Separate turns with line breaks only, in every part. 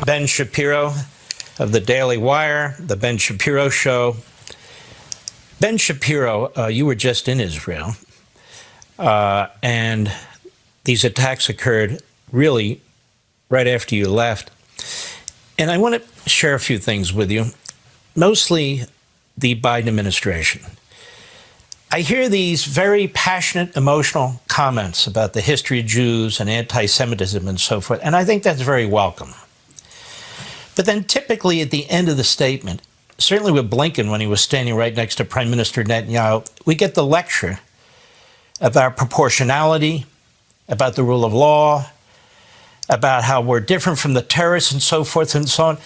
Ben Shapiro of the Daily Wire, The Ben Shapiro Show. Ben Shapiro, you were just in Israel, and these attacks occurred really right after you left. And I want to share a few things with you, mostly the Biden administration. I hear these very passionate, emotional comments about the history of Jews and anti-Semitism and so forth, and I think that's very welcome. But then typically at the end of the statement, certainly with Blinken when he was standing right next to Prime Minister Netanyahu, we get the lecture about proportionality, about the rule of law, about how we're different from the terrorists and so forth and so on.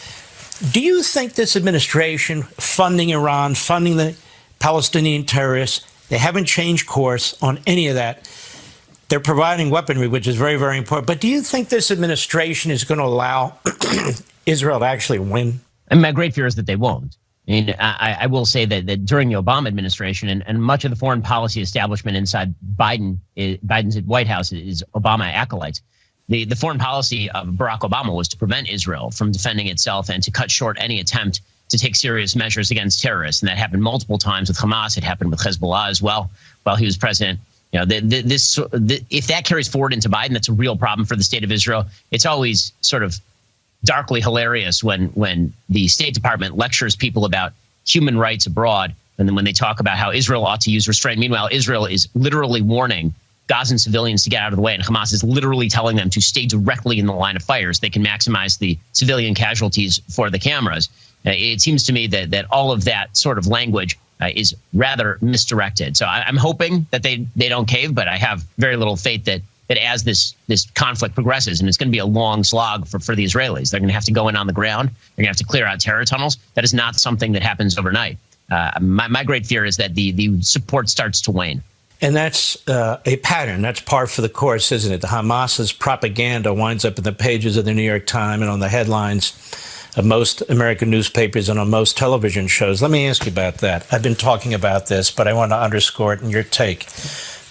Do you think this administration funding Iran, funding the Palestinian terrorists, they haven't changed course on any of that? They're providing weaponry, which is very, very important. But do you think this administration is going to allow Israel to actually win?
And my great fear is that they won't. I mean, I will say that during the Obama administration and much of the foreign policy establishment inside Biden's White House is Obama acolytes. The foreign policy of Barack Obama was to prevent Israel from defending itself and to cut short any attempt to take serious measures against terrorists. And that happened multiple times with Hamas. It happened with Hezbollah as well while he was president. You know, if that carries forward into Biden, that's a real problem for the state of Israel. It's always sort of darkly hilarious when the State Department lectures people about human rights abroad, and then when they talk about how Israel ought to use restraint. Meanwhile, Israel is literally warning Gazan civilians to get out of the way, and Hamas is literally telling them to stay directly in the line of fire so they can maximize the civilian casualties for the cameras. It seems to me that all of that sort of language is rather misdirected. So I'm hoping that they don't cave, but I have very little faith that as this conflict progresses, and it's going to be a long slog for the Israelis, they're going to have to go in on the ground. They're going to have to clear out terror tunnels. That is not something that happens overnight. My great fear is that the support starts to wane.
And that's a pattern. That's par for the course, isn't it? The Hamas's propaganda winds up in the pages of the New York Times and on the headlines of most American newspapers and on most television shows. Let me ask you about that. I've been talking about this, but I want to underscore it in your take.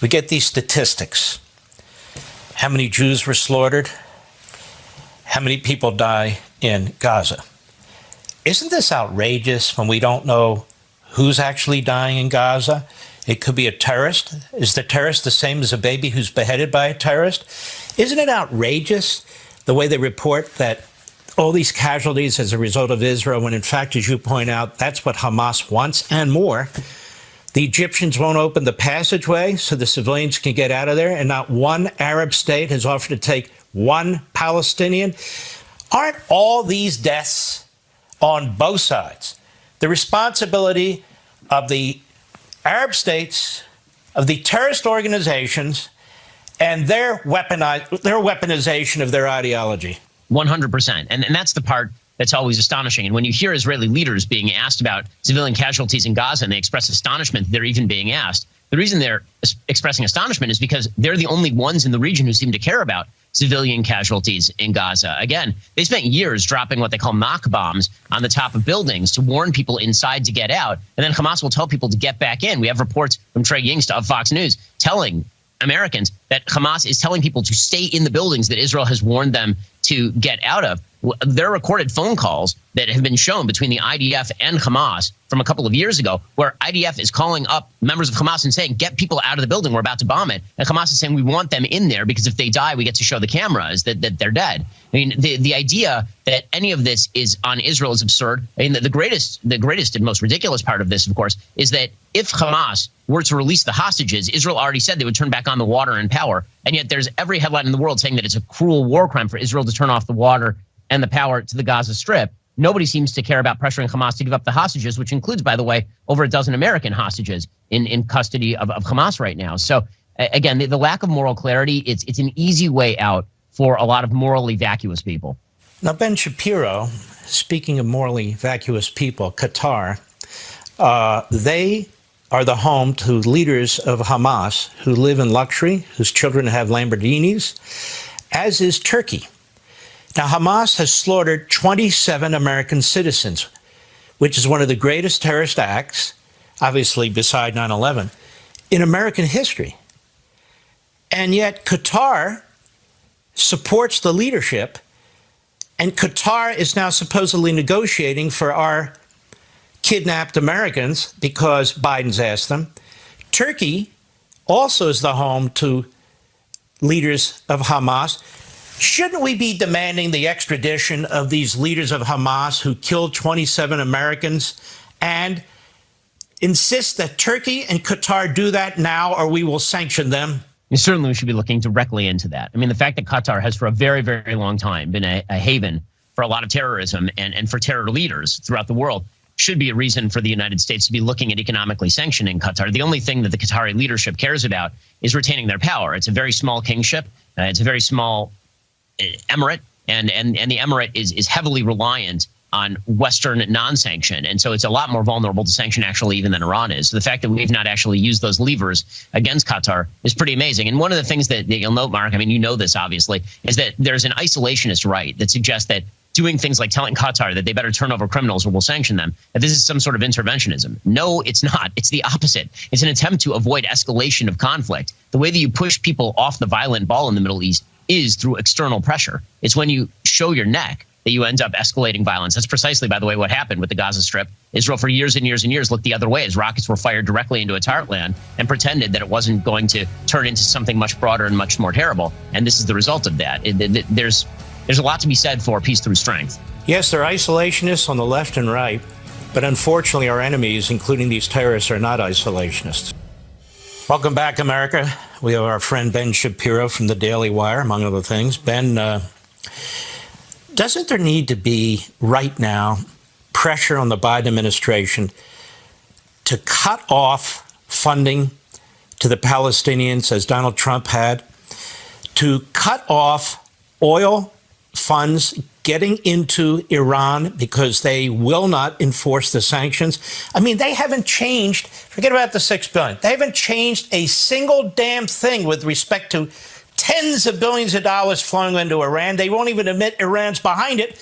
We get these statistics. How many Jews were slaughtered? How many people die in Gaza? Isn't this outrageous when we don't know who's actually dying in Gaza? It could be a terrorist. Is the terrorist the same as a baby who's beheaded by a terrorist? Isn't it outrageous the way they report that all these casualties as a result of Israel, when in fact, as you point out, that's what Hamas wants and more? The Egyptians won't open the passageway so the civilians can get out of there, and not one Arab state has offered to take one Palestinian. Aren't all these deaths on both sides the responsibility of the Arab states, of the terrorist organizations, and their weaponization of their ideology?
100%. And that's the part that's always astonishing. And when you hear Israeli leaders being asked about civilian casualties in Gaza, and they express astonishment that they're even being asked, the reason they're expressing astonishment is because they're the only ones in the region who seem to care about civilian casualties in Gaza. Again, they spent years dropping what they call knock bombs on the top of buildings to warn people inside to get out. And then Hamas will tell people to get back in. We have reports from Trey Yingst of Fox News telling Americans that Hamas is telling people to stay in the buildings that Israel has warned them to get out of. There are recorded phone calls that have been shown between the IDF and Hamas from a couple of years ago, where IDF is calling up members of Hamas and saying, get people out of the building, we're about to bomb it. And Hamas is saying, we want them in there because if they die, we get to show the cameras that they're dead. I mean, the idea that any of this is on Israel is absurd. I mean, the greatest and most ridiculous part of this, of course, is that if Hamas were to release the hostages, Israel already said they would turn back on the water and power. And yet there's every headline in the world saying that it's a cruel war crime for Israel to turn off the water and the power to the Gaza Strip. Nobody seems to care about pressuring Hamas to give up the hostages, which includes, by the way, over a dozen American hostages in custody of Hamas right now. So, again, the lack of moral clarity, it's an easy way out for a lot of morally vacuous people.
Now, Ben Shapiro, speaking of morally vacuous people, Qatar, they are the home to leaders of Hamas who live in luxury, whose children have Lamborghinis, as is Turkey. Now, Hamas has slaughtered 27 American citizens, which is one of the greatest terrorist acts, obviously beside 9/11, in American history. And yet Qatar supports the leadership And Qatar is now supposedly negotiating for our kidnapped Americans because Biden's asked them. Turkey also is the home to leaders of Hamas. Shouldn't we be demanding the extradition of these leaders of Hamas who killed 27 Americans and insist that Turkey and Qatar do that now, or we will sanction them?
Certainly, we should be looking directly into that. I mean, the fact that Qatar has for a very, very long time been a haven for a lot of terrorism and for terror leaders throughout the world should be a reason for the United States to be looking at economically sanctioning Qatar. The only thing that the Qatari leadership cares about is retaining their power. It's a very small kingship. It's a very small emirate, and the emirate is heavily reliant on Western non-sanction. And so it's a lot more vulnerable to sanction actually even than Iran is. So the fact that we've not actually used those levers against Qatar is pretty amazing. And one of the things that you'll note, Mark, I mean, you know this obviously, is that there's an isolationist right that suggests that doing things like telling Qatar that they better turn over criminals or we'll sanction them, that this is some sort of interventionism. No, it's not. It's the opposite. It's an attempt to avoid escalation of conflict. The way that you push people off the violent ball in the Middle East is through external pressure. It's when you show your neck that you end up escalating violence. That's precisely, by the way, what happened with the Gaza Strip. Israel for years and years and years looked the other way as rockets were fired directly into its heartland and pretended that it wasn't going to turn into something much broader and much more terrible. And this is the result of that. There's a lot to be said for peace through strength.
Yes, they're isolationists on the left and right, but unfortunately our enemies, including these terrorists, are not isolationists. Welcome back, America. We have our friend Ben Shapiro from the Daily Wire, among other things. Ben, doesn't there need to be right now pressure on the Biden administration to cut off funding to the Palestinians, as Donald Trump had, to cut off oil funds getting into Iran because they will not enforce the sanctions? I mean, they haven't changed. Forget about the $6 billion. They haven't changed a single damn thing with respect to tens of billions of dollars flowing into Iran. They won't even admit Iran's behind it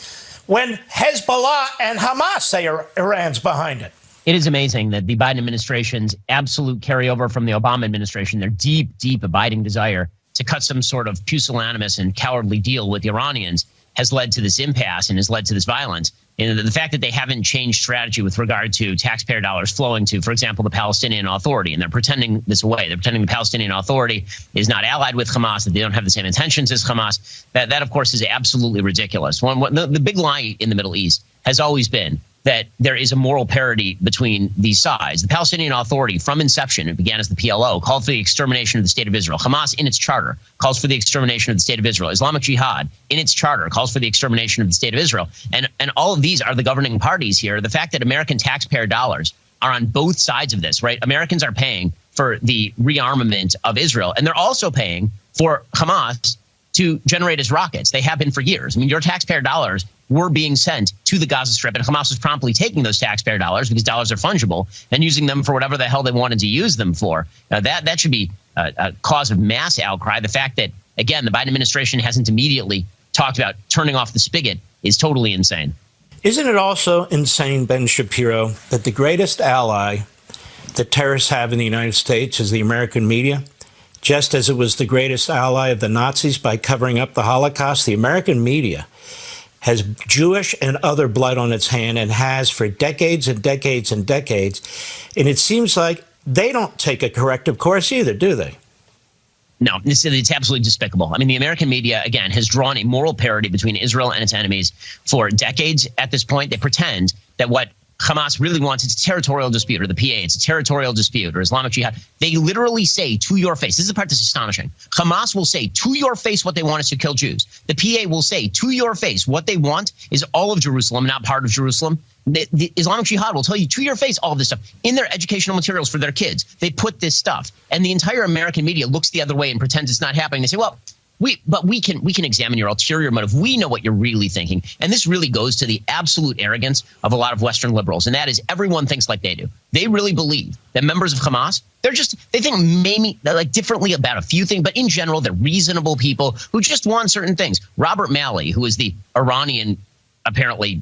when Hezbollah and Hamas say Iran's behind it.
It is amazing that the Biden administration's absolute carryover from the Obama administration, their deep, deep abiding desire to cut some sort of pusillanimous and cowardly deal with the Iranians has led to this impasse and has led to this violence. And the fact that they haven't changed strategy with regard to taxpayer dollars flowing to, for example, the Palestinian Authority, and they're pretending this away. They're pretending the Palestinian Authority is not allied with Hamas, that they don't have the same intentions as Hamas. That of course, is absolutely ridiculous. The big lie in the Middle East has always been that there is a moral parity between these sides. The Palestinian Authority, from inception, it began as the PLO, called for the extermination of the state of Israel. Hamas, in its charter, calls for the extermination of the state of Israel. Islamic Jihad, in its charter, calls for the extermination of the state of Israel. And all of these are the governing parties here. The fact that American taxpayer dollars are on both sides of this, right? Americans are paying for the rearmament of Israel, and they're also paying for Hamas to generate its rockets. They have been for years. I mean, your taxpayer dollars were being sent to the Gaza Strip, and Hamas was promptly taking those taxpayer dollars, because dollars are fungible, and using them for whatever the hell they wanted to use them for. That should be a cause of mass outcry. The fact that, again, the Biden administration hasn't immediately talked about turning off the spigot is totally insane.
Isn't it also insane, Ben Shapiro, that the greatest ally that terrorists have in the United States is the American media? Just as it was the greatest ally of the Nazis by covering up the Holocaust, the American media has Jewish and other blood on its hand, and has for decades and decades and decades. And it seems like they don't take a corrective course either, do they?
No, it's absolutely despicable. I mean, the American media, again, has drawn a moral parity between Israel and its enemies for decades at this point. They pretend that what Hamas really wants, it's a territorial dispute, or the PA, it's a territorial dispute, or Islamic Jihad. They literally say to your face, this is the part that's astonishing. Hamas will say to your face what they want is to kill Jews. The PA will say to your face what they want is all of Jerusalem, not part of Jerusalem. The Islamic Jihad will tell you to your face all of this stuff in their educational materials for their kids. They put this stuff, and the entire American media looks the other way and pretends it's not happening. They say, well, we can examine your ulterior motive. We know what you're really thinking. And this really goes to the absolute arrogance of a lot of Western liberals. And that is, everyone thinks like they do. They really believe that members of Hamas, they think maybe like differently about a few things, but in general, they're reasonable people who just want certain things. Robert Malley, who is the Iranian, apparently,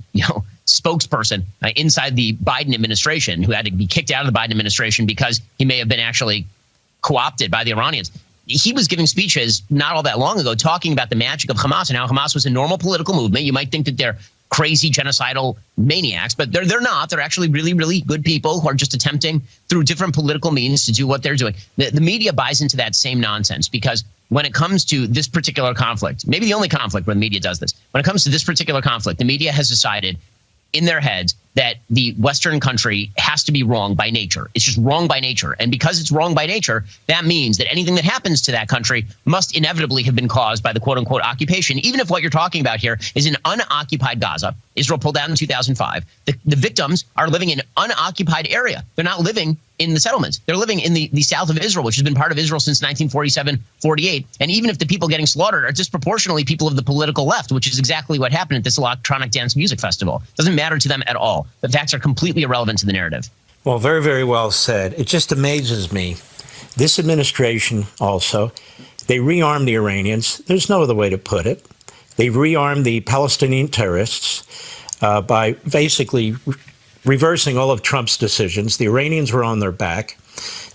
spokesperson inside the Biden administration, who had to be kicked out of the Biden administration because he may have been actually co-opted by the Iranians. he was giving speeches not all that long ago talking about the magic of Hamas and how Hamas was a normal political movement. You might think that they're crazy genocidal maniacs, but they're not. They're actually really, really good people who are just attempting through different political means to do what they're doing. The media buys into that same nonsense because when it comes to this particular conflict, maybe the only conflict where the media does this, when it comes to this particular conflict, the media has decided in their heads that the Western country has to be wrong by nature. It's just wrong by nature. And because it's wrong by nature, that means that anything that happens to that country must inevitably have been caused by the quote unquote occupation, even if what you're talking about here is an unoccupied Gaza. Israel pulled out in 2005. The victims are living in an unoccupied area. They're not living in the settlements. They're living in the south of Israel, which has been part of Israel since 1947-48. And even if the people getting slaughtered are disproportionately people of the political left, which is exactly what happened at this electronic dance music festival, doesn't matter to them at all. The facts are completely irrelevant to the narrative.
Well, very, very well said. It just amazes me. This administration also, they rearmed the Iranians. There's no other way to put it. They rearmed the Palestinian terrorists by basically reversing all of Trump's decisions. The Iranians were on their back.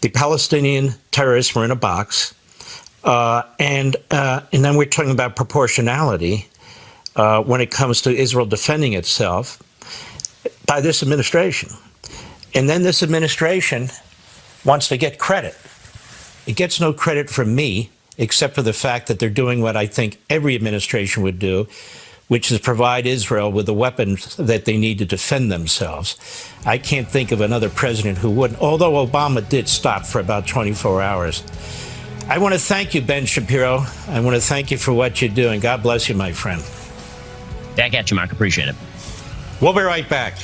The Palestinian terrorists were in a box. And then we're talking about proportionality when it comes to Israel defending itself by this administration. And then this administration wants to get credit. It gets no credit from me, except for the fact that they're doing what I think every administration would do, which is provide Israel with the weapons that they need to defend themselves. I can't think of another president who wouldn't, although Obama did stop for about 24 hours. I want to thank you, Ben Shapiro. I want to thank you for what you're doing. God bless you, my friend.
Back at you, Mark. Appreciate it.
We'll be right back.